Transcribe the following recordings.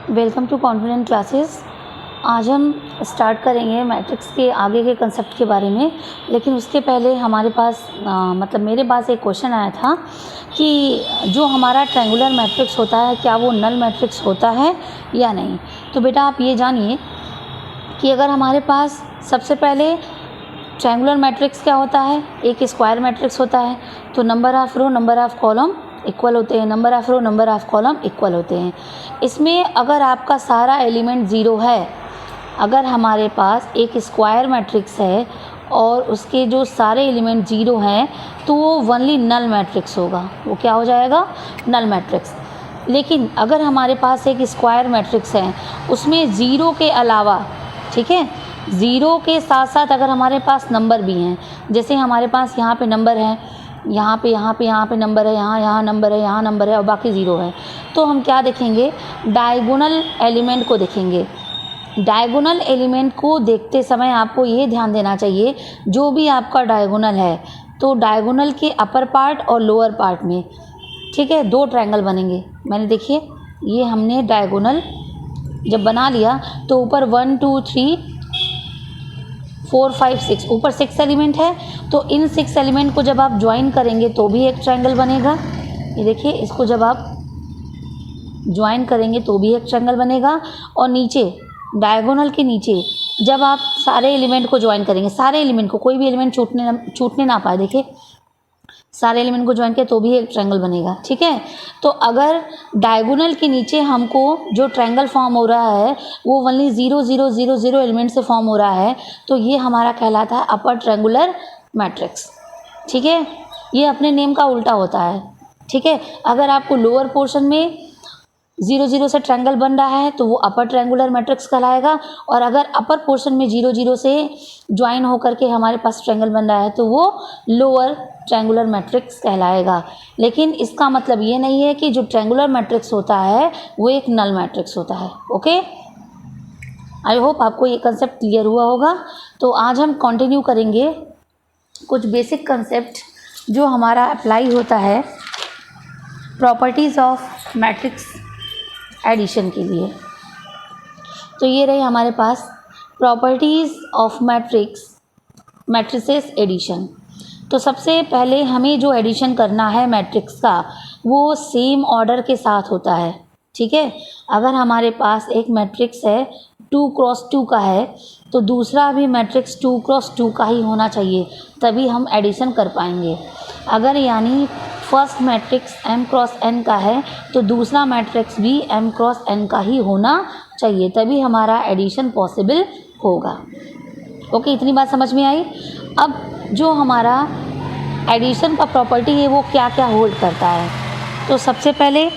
Welcome to confident classes. आज हम start करेंगे मैट्रिक्स के आगे के कंसेप्ट के बारे में, लेकिन उसके पहले हमारे पास मेरे पास एक क्वेश्चन आया था कि जो हमारा ट्रायंगुलर मैट्रिक्स होता है क्या वो नल मैट्रिक्स होता है या नहीं। तो बेटा आप ये जानिए कि अगर हमारे पास सबसे पहले ट्रायंगुलर मैट्रिक्स क्या होता है, एक स्क्वायर मैट्रिक्स होता है, तो number of row number of column equal होते हैं, number of row number of column equal होते हैं। इसमें अगर आपका सारा एलिमेंट ज़ीरो है, अगर हमारे पास एक स्क्वायर मैट्रिक्स है और उसके जो सारे एलिमेंट ज़ीरो हैं तो वो ओनली नल मैट्रिक्स होगा, वो क्या हो जाएगा, नल मैट्रिक्स। लेकिन अगर हमारे पास एक स्क्वायर मैट्रिक्स है उसमें ज़ीरो के अलावा, ठीक है, ज़ीरो के साथ साथ अगर हमारे पास नंबर भी हैं, जैसे हमारे पास यहाँ पे नंबर है, यहाँ पे नंबर है, यहाँ नंबर है, यहाँ नंबर है और बाकी ज़ीरो है, तो हम क्या देखेंगे, डायगोनल एलिमेंट को देखेंगे। डायगोनल एलिमेंट को देखते समय आपको ये ध्यान देना चाहिए, जो भी आपका डायगोनल है तो डायगोनल के अपर पार्ट और लोअर पार्ट में, ठीक है, दो ट्रायंगल बनेंगे। मैंने देखिए ये हमने डायगोनल जब बना लिया तो ऊपर 1 2 3 4 5 6 ऊपर 6 एलिमेंट है, तो इन 6 एलिमेंट को जब आप ज्वाइन करेंगे तो भी एक ट्रायंगल बनेगा। ये देखिए, इसको जब आप ज्वाइन करेंगे तो भी एक ट्रायंगल बनेगा। और नीचे डायगोनल के नीचे जब आप सारे एलिमेंट को ज्वाइन करेंगे, सारे एलिमेंट को, कोई भी एलिमेंट छूटने ना पाए, देखिए सारे एलिमेंट को ज्वाइन किया तो भी एक ट्रायंगल बनेगा, ठीक है। तो अगर डायगोनल के नीचे हमको जो ट्रायंगल फॉर्म हो रहा है वो ओनली 0 0 0 0 एलिमेंट से फॉर्म हो रहा है, तो ये हमारा कहलाता है अपर ट्रायंगुलर मैट्रिक्स, ठीक है। ये अपने नेम का उल्टा होता है, ठीक है। अगर आपको लोअर पोर्शन में 0 0 से ट्रायंगल बन रहा है तो वो अपर ट्रायंगुलर मैट्रिक्स कहलाएगा, और अगर अपर पोर्शन में 0 0 से ज्वाइन होकर के हमारे पास ट्रायंगल बन रहा है तो वो लोअर ट्रायंगुलर मैट्रिक्स कहलाएगा। लेकिन इसका मतलब ये नहीं है कि जो ट्रायंगुलर मैट्रिक्स होता है वो एक नल मैट्रिक्स होता है। ओके, आई होप आपको ये कंसेप्ट क्लियर हुआ होगा। तो आज हम कंटिन्यू करेंगे कुछ बेसिक कंसेप्ट जो हमारा अप्लाई होता है प्रॉपर्टीज़ ऑफ मैट्रिक्स एडिशन के लिए। तो ये रहे हमारे पास प्रॉपर्टीज़ ऑफ मैट्रिसेस एडिशन। तो सबसे पहले हमें जो एडिशन करना है मैट्रिक्स का वो सेम ऑर्डर के साथ होता है, ठीक है। अगर हमारे पास एक मैट्रिक्स है 2 क्रॉस 2 का है तो दूसरा भी मैट्रिक्स 2 क्रॉस 2 का ही होना चाहिए, तभी हम एडिशन कर पाएंगे। अगर यानी first matrix m cross n का है तो दूसरा मैट्रिक्स भी m क्रॉस n का ही होना चाहिए, तभी हमारा एडिशन पॉसिबल होगा। ओके, इतनी बात समझ में आई। अब जो हमारा एडिशन का प्रॉपर्टी है वो क्या क्या होल्ड करता है, तो सबसे पहले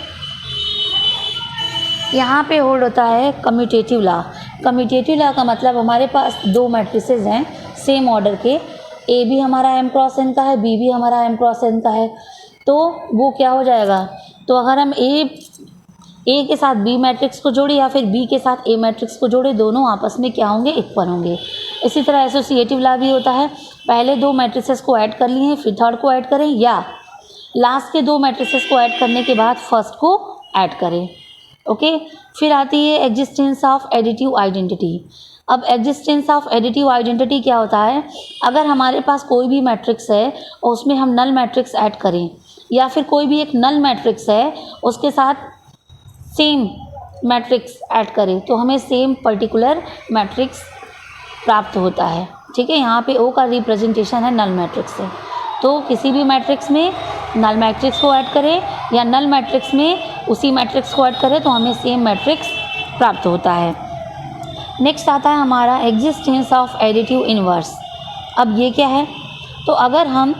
यहाँ पे होल्ड होता है कम्यूटेटिव लॉ। कम्यूटेटिव लॉ का मतलब हमारे पास दो मैट्रिसेस हैं सेम ऑर्डर के, ए भी हमारा m क्रॉस n का है, बी भी हमारा m क्रॉस n का है, तो वो क्या हो जाएगा, तो अगर हम ए के साथ बी मैट्रिक्स को जोड़े या फिर बी के साथ ए मैट्रिक्स को जोड़े, दोनों आपस में क्या होंगे, इक्वल होंगे। इसी तरह एसोसिएटिव लॉ भी होता है, पहले दो मैट्रिसेस को ऐड कर लिए फिर थर्ड को ऐड करें, या लास्ट के दो मैट्रिसेस को ऐड करने के बाद फर्स्ट को ऐड करें। ओके, फिर आती है एग्जिस्टेंस ऑफ एडिटिव आइडेंटिटी। अब एग्जिस्टेंस ऑफ एडिटिव आइडेंटिटी क्या होता है, अगर हमारे पास कोई भी मैट्रिक्स है और उसमें हम नल मैट्रिक्स ऐड करें, या फिर कोई भी एक नल मैट्रिक्स है उसके साथ सेम मैट्रिक्स ऐड करें, तो हमें सेम पर्टिकुलर मैट्रिक्स प्राप्त होता है, ठीक है। यहाँ पे ओ का रिप्रेजेंटेशन है नल मैट्रिक्स से, तो किसी भी मैट्रिक्स में नल मैट्रिक्स को ऐड करें या नल मैट्रिक्स में उसी मैट्रिक्स को ऐड करें तो हमें सेम मैट्रिक्स प्राप्त होता है। नेक्स्ट आता है हमारा एग्जिस्टेंस ऑफ एडिटिव इन्वर्स। अब ये क्या है, तो अगर हम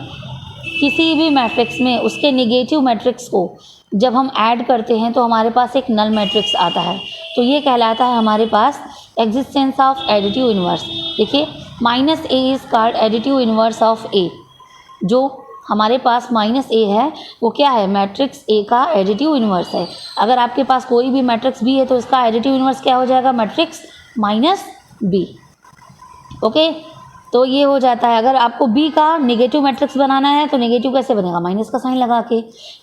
किसी भी मैट्रिक्स में उसके नेगेटिव मैट्रिक्स को जब हम ऐड करते हैं तो हमारे पास एक नल मैट्रिक्स आता है, तो ये कहलाता है हमारे पास एग्जिस्टेंस ऑफ एडिटिव इन्वर्स। देखिए -a is called additive inverse of a। जो हमारे पास -a है वो क्या है, मैट्रिक्स a का एडिटिव इन्वर्स है। अगर आपके पास कोई भी मैट्रिक्स b है तो इसका एडिटिव इन्वर्स क्या हो जाएगा, मैट्रिक्स -b। ओके, तो ये हो जाता है। अगर आपको बी का नेगेटिव मैट्रिक्स बनाना है तो नेगेटिव कैसे बनेगा, माइनस का साइन लगा के।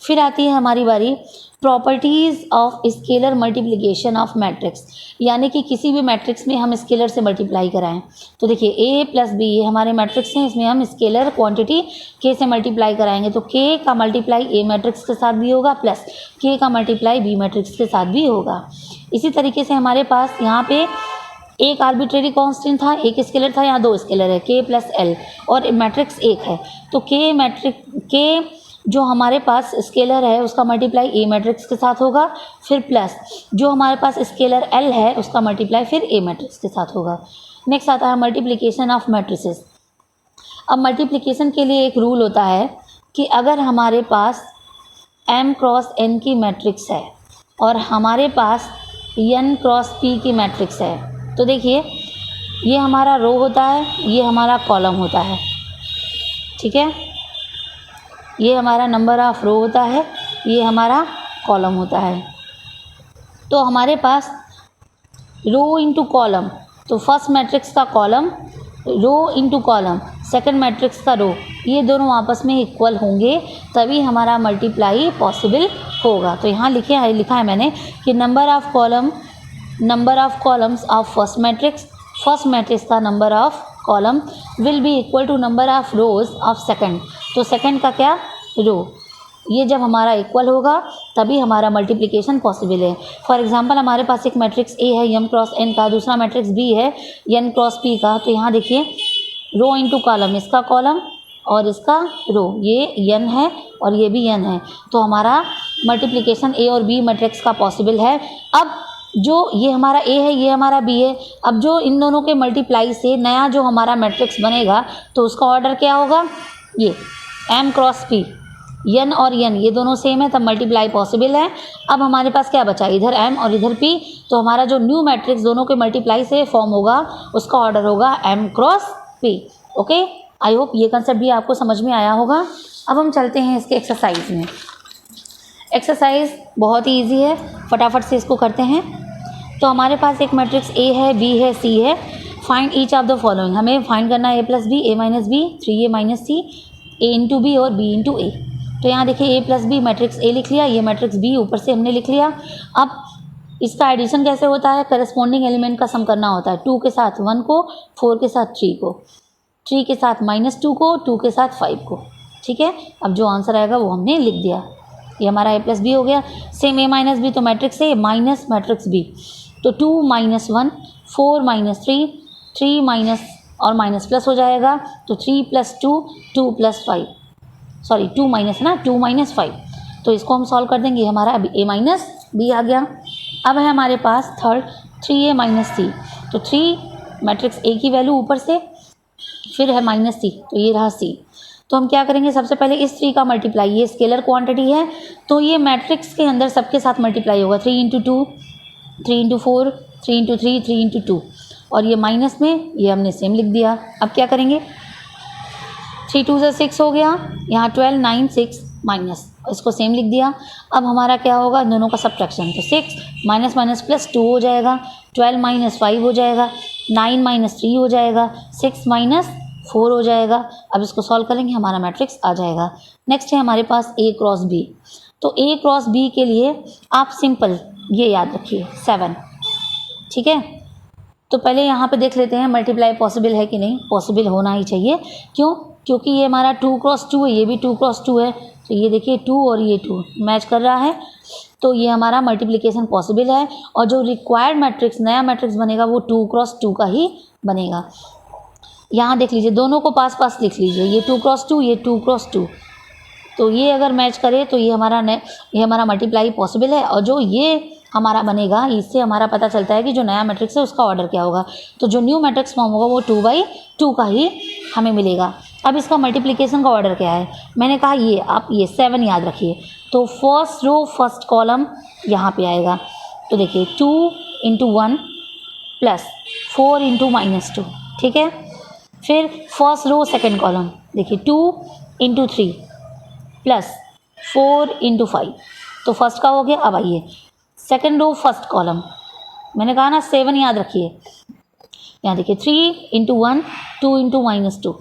फिर आती है हमारी बारी properties of scalar multiplication of matrix, यानी कि किसी भी मैट्रिक्स में हम स्केलर से मल्टीप्लाई कराएं। तो देखिए ए प्लस बी ये हमारे मैट्रिक्स हैं, इसमें हम स्केलर क्वांटिटी के से मल्टीप्लाई कराएंगे तो के का मल्टीप्लाई ए मैट्रिक्स के साथ भी होगा प्लस के का मल्टीप्लाई बी मैट्रिक्स के साथ भी होगा। इसी तरीके से हमारे पास यहाँ पे एक आर्बिट्रेरी कांस्टेंट था, एक स्केलर था, यहाँ दो स्केलर है के प्लस एल और मैट्रिक्स एक है। तो के जो हमारे पास स्केलर है उसका मल्टीप्लाई ए मैट्रिक्स के साथ होगा, फिर प्लस जो हमारे पास स्केलर एल है उसका मल्टीप्लाई फिर ए मैट्रिक्स के साथ होगा। नेक्स्ट आता है मल्टीप्लिकेशन ऑफ मैट्रिसेस। अब मल्टीप्लिकेशन के लिए एक रूल होता है कि अगर हमारे पास m क्रॉस n की मैट्रिक्स है और हमारे पास n क्रॉस p की मैट्रिक्स है, तो देखिए ये हमारा रो होता है, ये हमारा कॉलम होता है, ठीक है। ये हमारा नंबर ऑफ रो होता है, ये हमारा कॉलम होता है। तो हमारे पास रो इंटू कॉलम, तो फर्स्ट मैट्रिक्स का column, rho into column second matrix का रो, ये दोनों आपस में इक्वल होंगे तभी हमारा मल्टीप्लाई पॉसिबल होगा। तो यहाँ लिखा है मैंने कि number of columns of first matrix का number of column will be equal to number of rows of second. तो सेकंड का क्या, रो, ये जब हमारा इक्वल होगा तभी हमारा मल्टीप्लिकेशन पॉसिबल है। फॉर एग्जांपल हमारे पास एक मैट्रिक्स ए है m क्रॉस n का, दूसरा मैट्रिक्स बी है n क्रॉस p का। तो यहाँ देखिए रो इंटू कॉलम, इसका कॉलम और इसका रो, ये n है और ये भी n है। तो हमारा मल्टीप्लिकेशन a और b मैट्रिक्स का पॉसिबल है। अब जो ये हमारा a है, ये हमारा b है, अब जो इन दोनों के मल्टीप्लाई से नया जो हमारा मैट्रिक्स बनेगा तो उसका ऑर्डर क्या होगा, ये m क्रॉस p, n और n ये दोनों सेम है तब मल्टीप्लाई पॉसिबल है। अब हमारे पास क्या बचा, इधर m और इधर p, तो हमारा जो न्यू मैट्रिक्स दोनों के मल्टीप्लाई से फॉर्म होगा उसका ऑर्डर होगा m cross p। Okay, I hope ये कंसेप्ट भी आपको समझ में आया होगा। अब हम चलते हैं इसके एक्सरसाइज में। एक्सरसाइज बहुत ही ईजी है, फटाफट से इसको करते हैं। तो हमारे पास एक मैट्रिक्स A है, B है, C है। Find each of the following, हमें फाइंड करना है a plus B, a minus B, 3a minus C, a into B और b इंटू ए। तो यहाँ देखिए a plus B matrix A लिख लिया, ये मैट्रिक्स B ऊपर से हमने लिख लिया। अब इसका एडिशन कैसे होता है, करस्पॉन्डिंग एलिमेंट का सम करना होता है। 2 के साथ 1 को, 4 के साथ 3 को, 3 के साथ -2 को, 2 के साथ 5 को, ठीक है। अब जो आंसर आएगा वो हमने लिख दिया, ये हमारा a प्लस बी हो गया। सेम a माइनस बी, तो matrix A minus matrix B, तो 2 माइनस 1, 4 माइनस 3, 3 माइनस और माइनस प्लस हो जाएगा, तो 3 प्लस 2, 2 प्लस 5, सॉरी 2 माइनस है ना, 2 माइनस 5। तो इसको हम सॉल्व कर देंगे, हमारा अभी a माइनस बी आ गया। अब है हमारे पास थर्ड 3a माइनस सी, तो 3 मैट्रिक्स A की वैल्यू ऊपर से, फिर है माइनस सी, तो ये रहा C। तो हम क्या करेंगे, सबसे पहले इस 3 का मल्टीप्लाई, ये स्केलर क्वांटिटी है तो ये मैट्रिक्स के अंदर सबके साथ मल्टीप्लाई होगा। 3 इंटू 2, 3 इंटू 4, 3 इंटू 3, 3 इंटू 2, और ये माइनस में ये हमने सेम लिख दिया। अब क्या करेंगे, 3 2 से 6 हो गया, यहाँ 12 9 6 माइनस, इसको सेम लिख दिया। अब हमारा क्या होगा, दोनों का सब्ट्रैक्शन, तो 6 माइनस माइनस प्लस 2 हो जाएगा, 12 माइनस 5 हो जाएगा, 9 माइनस 3 हो जाएगा, 6 माइनस 4 हो जाएगा। अब इसको सॉल्व करेंगे, हमारा मैट्रिक्स आ जाएगा। नेक्स्ट है हमारे पास a क्रॉस b, तो a क्रॉस b के लिए आप सिंपल ये याद रखिए 7, ठीक है। तो पहले यहाँ पे देख लेते हैं मल्टीप्लाई पॉसिबल है कि नहीं, पॉसिबल होना ही चाहिए। क्यों, क्योंकि ये हमारा 2 क्रॉस 2 है, ये भी 2 क्रॉस 2 है, तो ये देखिए 2 और ये 2 मैच कर रहा है, तो ये हमारा मल्टीप्लिकेशन पॉसिबल है। और जो रिक्वायर्ड मैट्रिक्स, नया मैट्रिक्स बनेगा वो 2 क्रॉस 2 का ही बनेगा। यहाँ देख लीजिए, दोनों को पास पास लिख लीजिए, ये 2 क्रॉस 2, ये 2 क्रॉस 2, तो ये अगर मैच करे तो ये हमारा मल्टीप्लाई पॉसिबल है। और जो ये हमारा बनेगा, इससे हमारा पता चलता है कि जो नया मैट्रिक्स है उसका ऑर्डर क्या होगा। तो जो न्यू मैट्रिक्स फॉर्म होगा वो 2/2 का ही हमें मिलेगा। अब इसका मल्टीप्लिकेशन का ऑर्डर क्या है, मैंने कहा ये आप ये 7 याद रखिए। तो फर्स्ट रो फर्स्ट कॉलम यहाँ पे आएगा, तो देखिए 2 इंटू 1 प्लस 4 इंटू -2, ठीक है। फिर फर्स्ट रो सेकेंड कॉलम, देखिए 2 इंटू 3 प्लस 4 इंटू 5, तो फर्स्ट का हो गया। अब आइए सेकेंड रो फर्स्ट कॉलम, मैंने कहा ना 7 याद रखिए, यहाँ देखिए 3 इंटू 1 2 इंटू -2,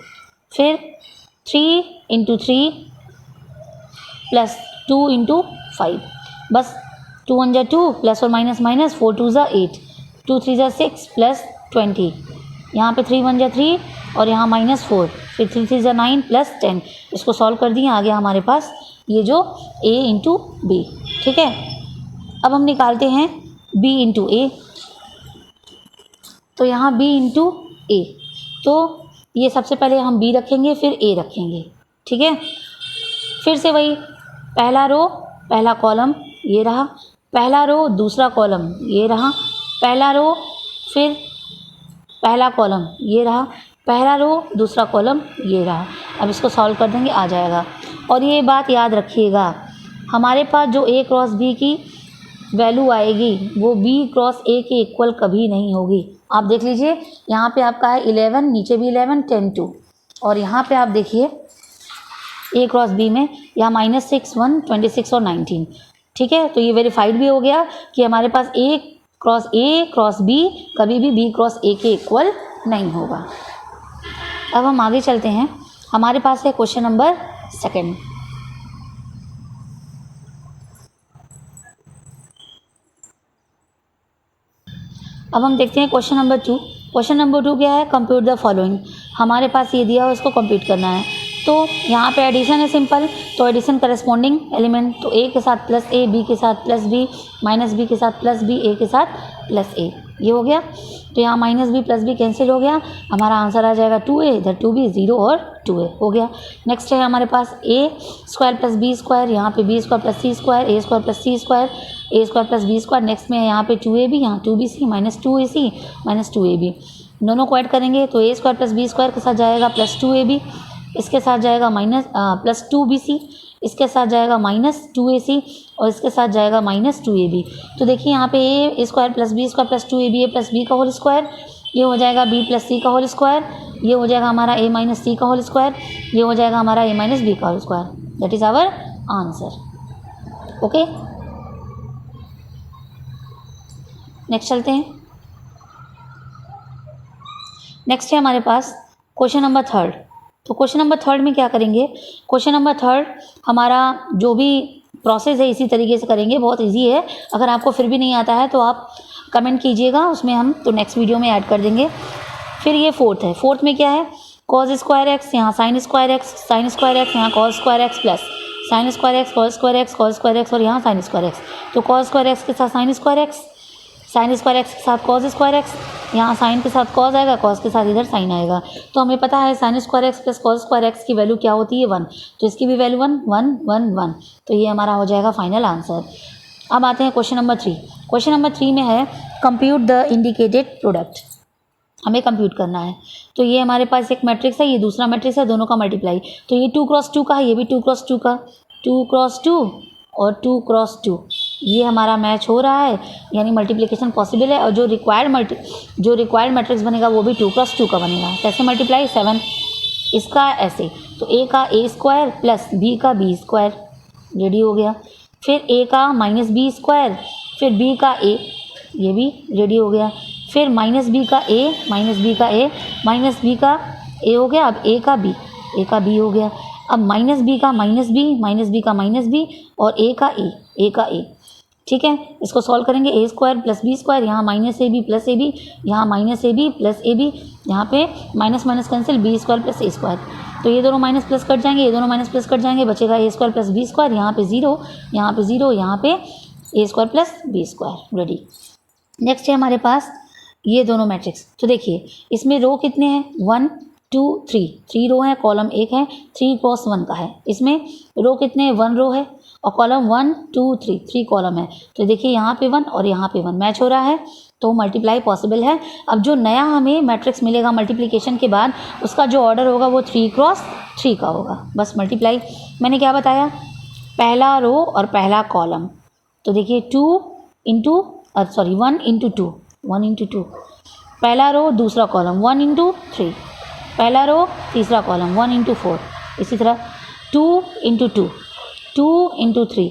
फिर 3 इंटू 3 प्लस 2 इंटू 5, बस 2 1 जा 2 प्लस और माइनस माइनस 4 2 जा 8 2 3 जा 6 प्लस 20, यहाँ पे 3 1 जा 3 और यहाँ -4, फिर 3 3 जा 9 प्लस 10। इसको सॉल्व कर दिए, आ गया हमारे पास ये जो a इंटू बी। ठीक है, अब हम निकालते हैं b इंटू ए। तो यहाँ b इंटू ए, तो ये सबसे पहले हम b रखेंगे फिर a रखेंगे। ठीक है, फिर से वही पहला रो पहला कॉलम ये रहा, पहला रो दूसरा कॉलम ये रहा, पहला रो फिर पहला कॉलम ये रहा, पहला रो दूसरा कॉलम ये रहा। अब इसको सॉल्व कर देंगे, आ जाएगा। और ये बात याद रखिएगा, हमारे पास जो a क्रॉस b की वैल्यू आएगी वो b क्रॉस a के इक्वल कभी नहीं होगी। आप देख लीजिए, यहाँ पे आपका है 11, नीचे भी 11 10 2, और यहाँ पे आप देखिए a क्रॉस b में यहाँ -6 1 26 और 19। ठीक है, तो ये वेरीफाइड भी हो गया कि हमारे पास a क्रॉस b कभी भी b क्रॉस a के इक्वल नहीं होगा। अब हम आगे चलते हैं, हमारे पास है क्वेश्चन नंबर 2। अब हम देखते हैं क्वेश्चन नंबर 2। क्वेश्चन नंबर 2 क्या है, कंप्यूट द फॉलोइंग। हमारे पास ये दिया है, उसको कंप्यूट करना है। तो यहाँ पे एडिशन है सिंपल, तो एडिशन करस्पॉन्डिंग एलिमेंट, तो a के साथ प्लस a, b के साथ प्लस b, माइनस b के साथ प्लस b, a के साथ प्लस a, ये हो गया। तो यहाँ minus b plus b cancel हो गया, हमारा आंसर आ जाएगा 2a, इधर 2b 0 और 2a हो गया। नेक्स्ट है हमारे पास a square plus b square, यहाँ पे b square plus c square, a square plus c square, a square plus b square. Next में यहाँ पे 2ab, यहाँ 2bc minus 2ac minus 2ab, दोनों को ऐड करेंगे तो a square plus b square के साथ जाएगा प्लस 2ab, इसके साथ जाएगा माइनस प्लस 2bc, इसके साथ जाएगा माइनस 2ac और इसके साथ जाएगा माइनस 2ab। तो देखिए यहाँ पे a square plus b square plus 2ab a plus b का होल स्क्वायर, ये हो जाएगा b प्लस c का होल स्क्वायर, ये हो जाएगा हमारा a माइनस c का होल स्क्वायर, ये हो जाएगा हमारा a माइनस b का whole square. That is our answer. Okay, next चलते हैं। नेक्स्ट है हमारे पास क्वेश्चन नंबर 3। तो क्वेश्चन नंबर 3 में क्या करेंगे, क्वेश्चन नंबर 3 हमारा जो भी प्रोसेस है इसी तरीके से करेंगे, बहुत इजी है। अगर आपको फिर भी नहीं आता है तो आप कमेंट कीजिएगा, उसमें हम तो नेक्स्ट वीडियो में ऐड कर देंगे। फिर ये 4th है, 4th में क्या है, कॉस स्क्वायर एक्स, यहाँ sine square x, sine square x, यहाँ cos square x plus sine square x, cos square x, cos square x और यहाँ साइन स्क्वायर एक्स। तो कॉस स्क्वायर एक्स के साथ sine square x, sine square x के साथ cos square x, यहाँ sine के साथ कॉस आएगा, कॉस के साथ इधर साइन आएगा। तो हमें पता है sign square x plus cos square x की वैल्यू क्या होती है 1, तो इसकी भी वैल्यू 1 1 1 1, तो ये हमारा हो जाएगा फाइनल आंसर। अब आते हैं क्वेश्चन नंबर 3। क्वेश्चन नंबर 3 में है कंप्यूट द इंडिकेटेड प्रोडक्ट, हमें कंप्यूट करना है। तो ये हमारे पास एक मैट्रिक्स है, ये दूसरा मैट्रिक्स है, दोनों का मल्टीप्लाई। तो ये 2 क्रॉस 2 का है, ये भी 2 क्रॉस 2 का, 2 क्रॉस 2 और 2 क्रॉस 2, ये हमारा मैच हो रहा है, यानी मल्टीप्लिकेशन पॉसिबल है। और जो रिक्वायर्ड मैट्रिक्स बनेगा वो भी 2 क्रॉस 2 का बनेगा। कैसे मल्टीप्लाई, 7 इसका ऐसे, तो a का a स्क्वायर प्लस b का b स्क्वायर, रेडी हो गया। फिर a का माइनस b स्क्वायर, फिर b का a, ये भी रेडी हो गया। फिर माइनस b का a, माइनस b का a, माइनस b का a हो गया। अब a का b हो गया। अब माइनस b का माइनस b, माइनस b का माइनस b और a का a, ठीक है। इसको सॉल्व करेंगे, a square plus b square, यहाँ माइनस ab प्लस ab, यहाँ माइनस ab प्लस ab, यहाँ पे minus minus cancel, b square plus a square. तो ये दोनों माइनस प्लस कट जाएंगे, ये दोनों माइनस प्लस कट जाएंगे, बचेगा a square plus b square, यहाँ पे 0, यहाँ पे 0, यहाँ पे a square plus b square, ready. Next है हमारे पास ये दोनों मैट्रिक्स। तो देखिए इसमें रो कितने हैं, 1 2 3, 3 रो है, कॉलम 1 है, 3 क्रॉस 1 का है। इसमें रो कितने हैं, 1 रो है और कॉलम 1 2 3, 3 कॉलम है। तो देखिए यहाँ पे 1 और यहाँ पे 1 मैच हो रहा है, तो मल्टीप्लाई पॉसिबल है। अब जो नया हमें मैट्रिक्स मिलेगा मल्टीप्लिकेशन के बाद, उसका जो ऑर्डर होगा वो 3 क्रॉस 3 का होगा। बस मल्टीप्लाई, मैंने क्या बताया, पहला रो और पहला कॉलम। तो देखिए 1 इंटू 2, 1 इंटू 2, पहला रो दूसरा कॉलम 1 इंटू 3, पहला रो तीसरा कॉलम 1 इंटू 4, इसी तरह 2 इंटू 2, 2 इंटू 3,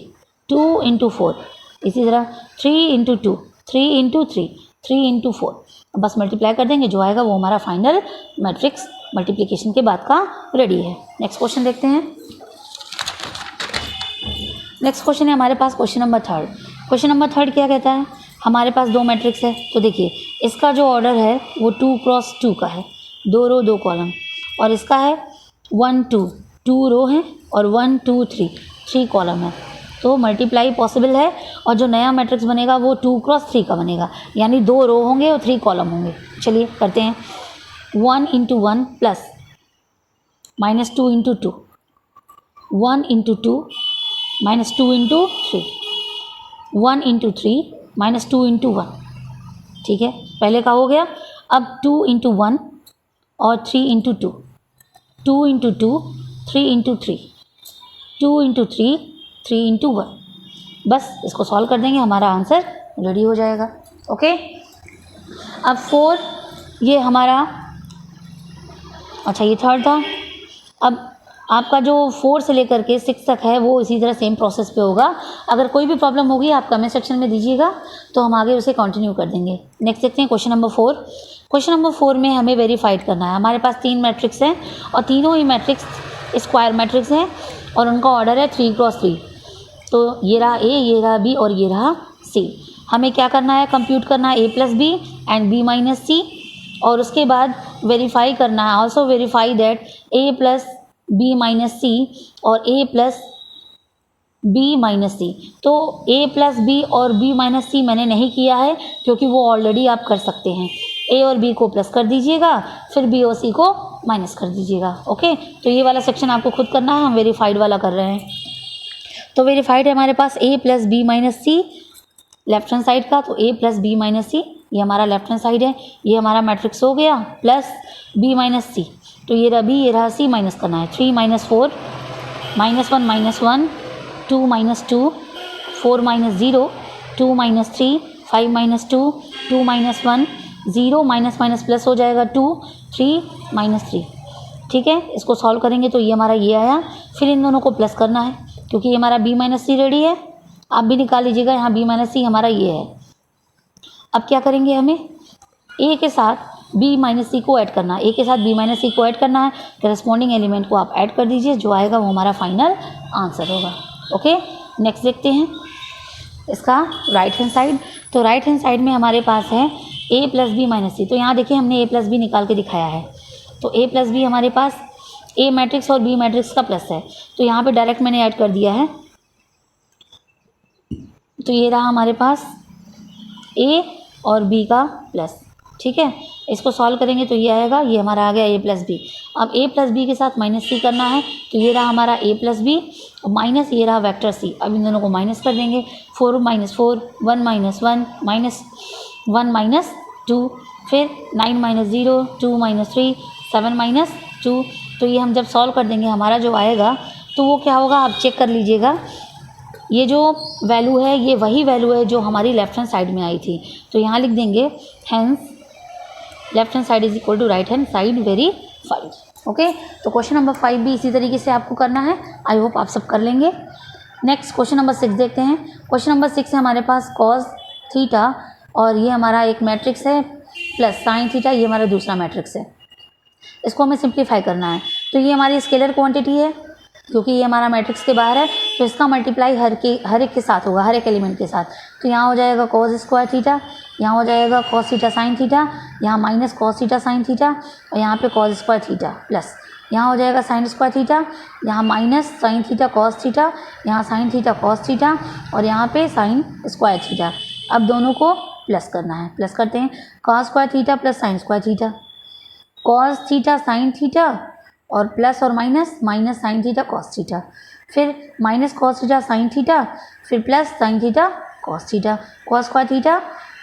2 इंटू 4, इसी तरह 3 इंटू 2, 3 इंटू 3, 3 इंटू 4, बस मल्टीप्लाई कर देंगे, जो आएगा वो हमारा फाइनल मैट्रिक्स मल्टीप्लिकेशन के बाद का रेडी है। नेक्स्ट क्वेश्चन देखते हैं। नेक्स्ट क्वेश्चन है हमारे पास क्वेश्चन नंबर 3। क्वेश्चन नंबर 3 क्या कहता है, हमारे पास दो मैट्रिक्स है, तो देखिए इसका जो ऑर्डर है वो 2 क्रॉस 2 का है, 2 रो 2 कॉलम, और इसका है 1 2, 2 रो है और 1 2 3, 3 कॉलम है, तो मल्टीप्लाई पॉसिबल है। और जो नया मैट्रिक्स बनेगा वो 2 क्रॉस 3 का बनेगा, यानी 2 रो होंगे और 3 कॉलम होंगे। चलिए करते हैं। 1 into 1 plus minus 2 into 2, 1 into 2 minus 2 into 3, 1 into 3 minus 2 into 1। ठीक है, पहले का हो गया। अब 2 इंटू 1 और 3 into 2, 2 into 2 3 into 3, 2 into 3 3 into 1। बस इसको सॉल्व कर देंगे, हमारा आंसर रेडी हो जाएगा। ओके, अब 4 ये हमारा, अच्छा ये 3rd था। अब आपका जो 4 से लेकर के 6 तक है वो इसी तरह सेम प्रोसेस पे होगा। अगर कोई भी प्रॉब्लम होगी आप कमेंट सेक्शन में दीजिएगा, तो हम आगे उसे कंटिन्यू कर देंगे। नेक्स्ट देखते हैं क्वेश्चन नंबर 4। क्वेश्चन नंबर 4 में हमें वेरीफाइड करना है। हमारे पास 3 मैट्रिक्स हैं और तीनों ही मैट्रिक्स स्क्वायर मैट्रिक्स हैं और उनका ऑर्डर है 3 क्रॉस 3। तो ये रहा ए, ये रहा बी और ये रहा सी। हमें क्या करना है, कंप्यूट करना है a plus b and b minus c, और उसके बाद वेरीफाई करना है, also verify that a plus b minus c और a plus b minus c. तो ए प्लस बी और बी माइनस सी मैंने नहीं किया है क्योंकि वो ऑलरेडी आप कर सकते हैं। ए और बी को प्लस कर दीजिएगा, फिर बी और सी को माइनस कर दीजिएगा। ओके, तो ये वाला सेक्शन आपको खुद करना है, हम वेरीफाइड वाला कर रहे हैं। तो वेरीफाइड है हमारे पास ए प्लस बी माइनस सी लेफ्ट हैंड साइड का, तो ए प्लस बी माइनस सी ये हमारा लेफ्ट हैंड साइड है, ये हमारा मैट्रिक्स हो गया, प्लस बी माइनस सी, तो ये रहा बी, ये रहा सी, माइनस करना है। 3 minus 4 minus 1 minus 1, 2 minus 2, 4 minus 0, 2 minus 3, 5 minus 2, 2 minus 1, 0 minus minus plus हो जाएगा 2, 3 माइनस 3। ठीक है, इसको सॉल्व करेंगे तो ये हमारा ये आया, फिर इन दोनों को प्लस करना है क्योंकि ये हमारा बी माइनस सी रेडी है। आप भी निकाल लीजिएगा, यहाँ बी माइनस सी हमारा ये है। अब क्या करेंगे, हमें ए के साथ बी माइनस सी को ऐड करना है, ए के साथ बी माइनस सी को ऐड करना है, करस्पॉन्डिंग एलिमेंट को आप ऐड कर दीजिए, जो आएगा वो हमारा फाइनल आंसर होगा। ओके, नेक्स्ट देखते हैं इसका राइट हैंड साइड। तो राइट हैंड साइड में हमारे पास है a plus b minus c. तो यहाँ देखिए हमने ए प्लस बी निकाल के दिखाया है, तो ए प्लस बी हमारे पास ए मैट्रिक्स और बी मैट्रिक्स का प्लस है, तो यहाँ पे डायरेक्ट मैंने ऐड कर दिया है। तो ये रहा हमारे पास ए और बी का प्लस। ठीक है, इसको सॉल्व करेंगे तो ये आएगा, ये हमारा आ गया ए प्लस बी। अब ए प्लस बी के साथ माइनस सी करना है, तो ये रहा हमारा ए प्लस बी और माइनस ये रहा वेक्टर सी। अब इन दोनों को माइनस कर देंगे, 4 माइनस 4, 1 माइनस 1, माइनस 1 माइनस 2, फिर 9 माइनस 0, 2 माइनस 3, 7 माइनस 2। तो ये हम जब सॉल्व कर देंगे हमारा जो आएगा तो वो क्या होगा, आप चेक कर लीजिएगा। ये जो वैल्यू है ये वही वैल्यू है जो हमारी लेफ्ट हैंड साइड में आई थी, तो यहाँ लिख देंगे hence left hand side is equal to right hand side verified. Okay, तो क्वेश्चन नंबर 5 भी इसी तरीके से आपको करना है। आई होप आप सब कर लेंगे। नेक्स्ट क्वेश्चन नंबर 6 देखते हैं। क्वेश्चन नंबर 6 है हमारे पास कॉस थीटा, और ये हमारा एक मैट्रिक्स है, प्लस साइन थीटा ये हमारा दूसरा मैट्रिक्स है। इसको हमें सिंप्लीफाई करना है। तो ये हमारी स्केलर क्वांटिटी है क्योंकि ये हमारा मैट्रिक्स के बाहर है, तो इसका मल्टीप्लाई हर एक के साथ होगा, हर एक एलिमेंट के साथ। तो यहाँ हो जाएगा कॉस स्क्वायर थीटा, यहाँ हो जाएगा कॉस थीटा साइन थीटा, यहाँ minus cos theta sine theta, और यहाँ पे कॉस स्क्वायर थीटा, प्लस यहाँ हो जाएगा साइन स्क्वायर थीटा, यहाँ minus sine theta cos theta, यहाँ साइन थीटा कॉस थीटा, और यहाँ पे साइन स्क्वायर थीटा। अब दोनों को प्लस करना है, प्लस करते हैं, cos square theta plus sine square theta, cos theta sine theta, और प्लस और minus, minus sine theta cos theta, फिर minus cos theta sine theta, फिर plus sine theta cos theta, cos square theta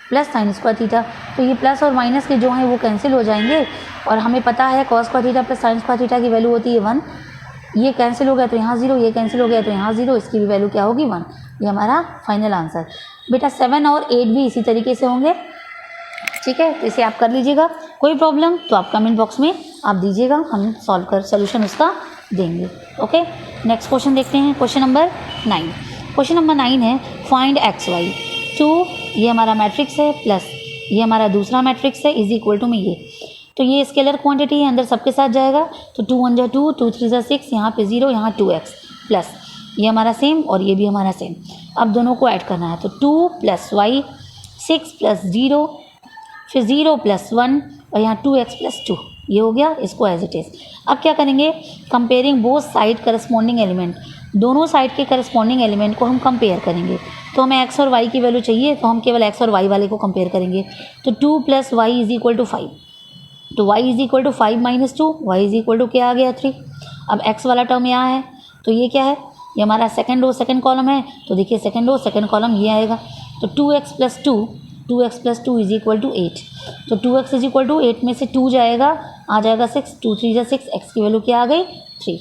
plus sine square theta. तो ये plus और minus के जो हैं वो कैंसिल हो जाएंगे, और हमें पता है cos square theta plus sine square theta की वैल्यू होती है 1। ये कैंसिल हो गया तो यहाँ 0, ये कैंसिल हो गया तो यहाँ 0, इसकी भी वैल्यू क्या होगी 1। ये हमारा फाइनल आंसर। बेटा 7 और 8 भी इसी तरीके से होंगे। ठीक है, तो इसे आप कर लीजिएगा। कोई प्रॉब्लम तो आप कमेंट बॉक्स में आप दीजिएगा, हम सॉल्व कर सोल्यूशन उसका देंगे। ओके, नेक्स्ट क्वेश्चन देखते हैं। क्वेश्चन नंबर 9 है फाइंड एक्स वाई 2, ये हमारा मैट्रिक्स है, प्लस ये हमारा दूसरा मैट्रिक्स है, इज इक्वल टू में ये, तो ये स्केलर क्वांटिटी है, अंदर सबके साथ जाएगा, तो 2 1 जा 2, 2 3 जा 6, यहाँ पे 0, यहाँ 2x प्लस ये हमारा सेम और ये भी हमारा सेम। अब दोनों को ऐड करना है, तो 2 प्लस वाई, 6 प्लस 0, फिर 0 प्लस 1 और यहाँ 2x प्लस 2, ये हो गया, इसको एज इट इज़। अब क्या करेंगे, comparing both side corresponding element, दोनों साइड के करस्पॉन्डिंग एलिमेंट को हम कंपेयर करेंगे। तो हमें x और y की वैल्यू चाहिए, तो हम केवल x और y वाले को कंपेयर करेंगे। तो 2 plus Y is equal to 5, तो y is equal to 5 minus 2, Y is equal to क्या आ गया 3। अब x वाला टर्म यहाँ है, तो ये क्या है, ये हमारा सेकंड रो सेकंड कॉलम है, तो देखिए सेकंड रो सेकंड कॉलम ये आएगा, तो 2x plus 2 is equal to 8, तो 2x इज इक्वल टू 8 में से 2 जाएगा, आ जाएगा 6, 2 3 जा 6, x की वैल्यू क्या आ गई 3।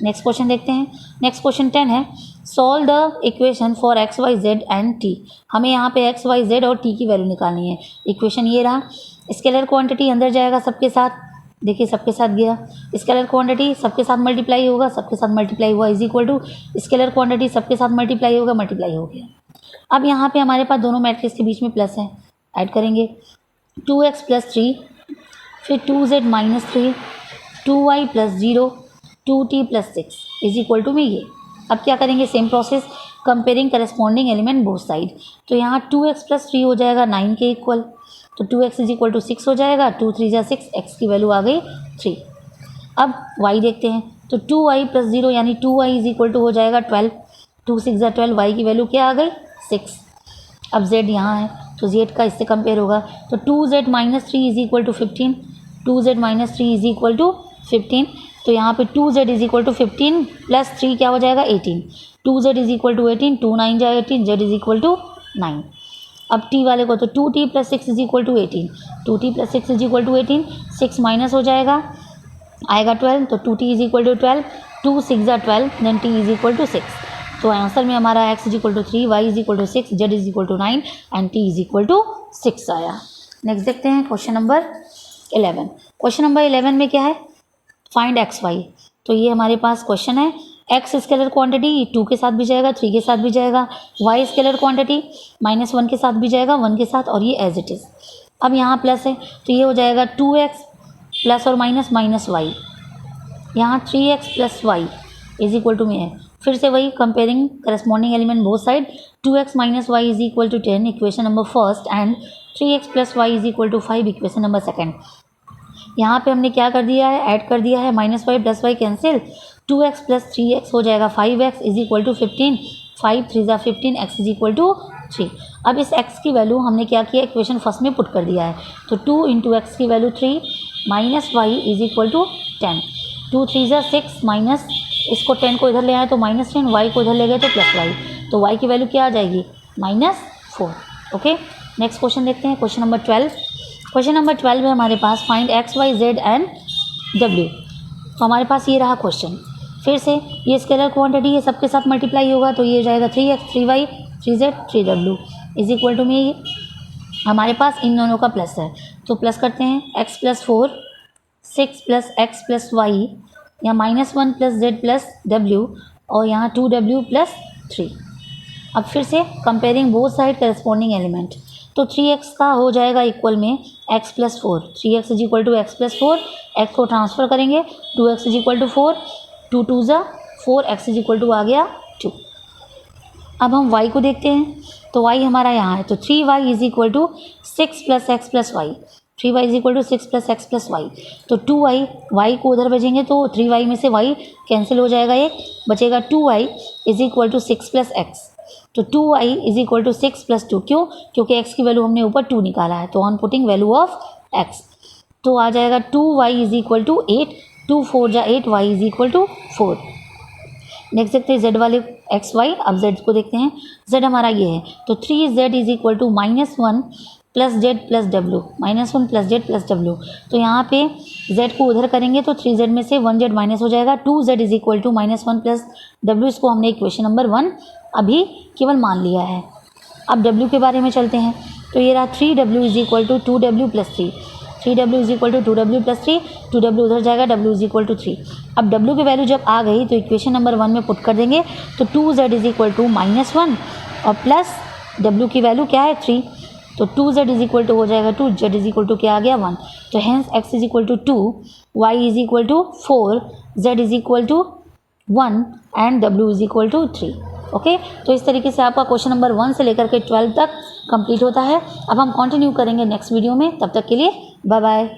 नेक्स्ट क्वेश्चन देखते हैं। नेक्स्ट क्वेश्चन 10 है, solve the equation for X Y Z and T. हमें यहाँ पे एक्स वाई जेड और टी की वैल्यू निकालनी है। इक्वेशन ये रहा, स्केलर क्वांटिटी अंदर जाएगा सबके साथ, देखिए सबके साथ गया, स्केलर क्वांटिटी सबके साथ मल्टीप्लाई होगा, सबके साथ मल्टीप्लाई हुआ is equal to scalar quantity सबके साथ मल्टीप्लाई होगा, मल्टीप्लाई हो गया। अब यहाँ पे हमारे पास दोनों मैट्रिक्स के बीच में प्लस है, ऐड करेंगे 2x प्लस 3, फिर 2z minus 3, 2y plus 0, 2t plus 6 is equal to में ये। अब क्या करेंगे, same process, comparing corresponding element both side. तो यहाँ 2x प्लस 3 हो जाएगा 9 के इक्वल, तो 2x इज इक्वल टू 6 हो जाएगा, 2 3 जा 6, x की वैल्यू आ गई 3। अब y देखते हैं, तो 2y प्लस 0 यानी 2y इज इक्वल टू हो जाएगा 12, 2 6 जा 12, y की वैल्यू क्या आ गई 6। अब z यहाँ है, तो z का इससे कंपेयर होगा, तो 2z minus 3 is equal to 15, 2z minus 3 is equal to 15, तो यहाँ पे 2z is equal to 15 plus 3 क्या हो जाएगा 18, 2z इज इक्वल टू 18, 2 9 जा 18, z इज इक्वल टू 9। अब t वाले को, तो 2t plus 6 is equal to 18, 2t plus 6 is equal to 18, 6 minus हो जाएगा, आएगा 12, तो 2t इज इक्वल टू 12, 2 6 जा 12, then t is equal to 6। तो आंसर में हमारा x is equal to 3, y is equal to 6, z is equal to 9 and t is equal to 6 आया। Next देखते हैं क्वेश्चन नंबर 11। क्वेश्चन नंबर 11 में क्या है, फाइंड एक्स वाई। तो ये हमारे पास क्वेश्चन है, एक्स स्केलर क्वांटिटी 2 के साथ भी जाएगा, 3 के साथ भी जाएगा, वाई स्केलर क्वांटिटी -1 के साथ भी जाएगा, 1 के साथ, और ये एज इट इज़। अब यहाँ प्लस है, तो ये हो जाएगा 2x प्लस और माइनस माइनस वाई, यहाँ 3x plus Y is equal to में है, फिर से वही comparing corresponding element both side, 2x minus Y is equal to 10 equation number first, and 3x plus Y is equal to 5 equation number second. यहाँ पे हमने क्या कर दिया है, ऐड कर दिया है, -y plus Y cancel, 2x plus 3x हो जाएगा 5x इज इक्वल टू 15, 5 3 जा 15, x इज इक्वल टू 3। अब इस x की वैल्यू हमने क्या किया, इक्वेशन फर्स्ट में पुट कर दिया है, तो 2 इंटू एक्स की value 3 minus Y is equal to 10, 2 3 जा 6 माइनस, इसको 10 को इधर ले आए तो -10, y को इधर ले गए तो प्लस वाई, तो y की वैल्यू क्या आ जाएगी -4। ओके, नेक्स्ट क्वेश्चन देखते हैं, क्वेश्चन नंबर 12। क्वेश्चन नंबर 12 है हमारे पास, find x Y Z and डब्ल्यू। तो हमारे पास ये रहा क्वेश्चन, फिर से ये स्केलर क्वांटिटी है, सबके साथ मल्टीप्लाई होगा, तो ये हो जाएगा 3x 3y 3z 3w is equal to में, हमारे पास इन दोनों का प्लस है, तो प्लस करते हैं, x plus 4 6 plus x plus Y, यहाँ -1 प्लस z प्लस w, और यहाँ 2w प्लस 3। अब फिर से comparing both side corresponding element, तो 3x का हो जाएगा इक्वल में x plus 4, 3x is equal to X plus 4, x को ट्रांसफ़र करेंगे, 2x इज इक्वल टू 4, 2 2 जा 4, x इज इक्वल टू आ गया 2। अब हम y को देखते हैं, तो y हमारा यहाँ है, तो 3y is equal to 6 plus X plus Y, 3y is equal to 6 plus X plus Y, तो 2y, y को उधर भेजेंगे तो 3y में से y कैंसिल हो जाएगा, एक बचेगा 2y is equal to 6 plus X, तो 2y is equal to 6 plus 2, क्यों, क्योंकि x की वैल्यू हमने ऊपर 2 निकाला है, तो on putting value of x, तो आ जाएगा 2y इज इक्वल टू 8, 2 4 जा 8, y is equal to 4। Next देखते हैं z वाले एक्स वाई। अब z को देखते हैं, z हमारा ये है, तो 3z is equal to -1 plus Z plus W, -1 plus Z plus W, तो यहाँ पे z को उधर करेंगे तो 3z में से 1z माइनस हो जाएगा, 2z is equal to -1 plus W, इसको हमने इक्वेशन नंबर 1 अभी केवल मान लिया है। अब w के बारे में चलते हैं, तो ये रहा 3w is equal to 2w plus 3, 3w is equal to 2w plus 3, 2w उधर जाएगा, w इज इक्वल टू 3। अब w की वैल्यू जब आ गई तो इक्वेशन नंबर 1 में पुट कर देंगे, तो 2z इज इक्वल टू -1 और प्लस w की वैल्यू क्या है 3, तो 2z इज इक्वल टू हो जाएगा 2, z इज इक्वल टू क्या आ गया 1। तो hence x is equal to 2, y is equal to 4, z is equal to 1 and w is equal to 3। Okay, तो इस तरीके से आपका क्वेश्चन नंबर 1 से लेकर के 12 तक कंप्लीट होता है। अब हम कंटिन्यू करेंगे नेक्स्ट वीडियो में, तब तक के लिए बाय बाय।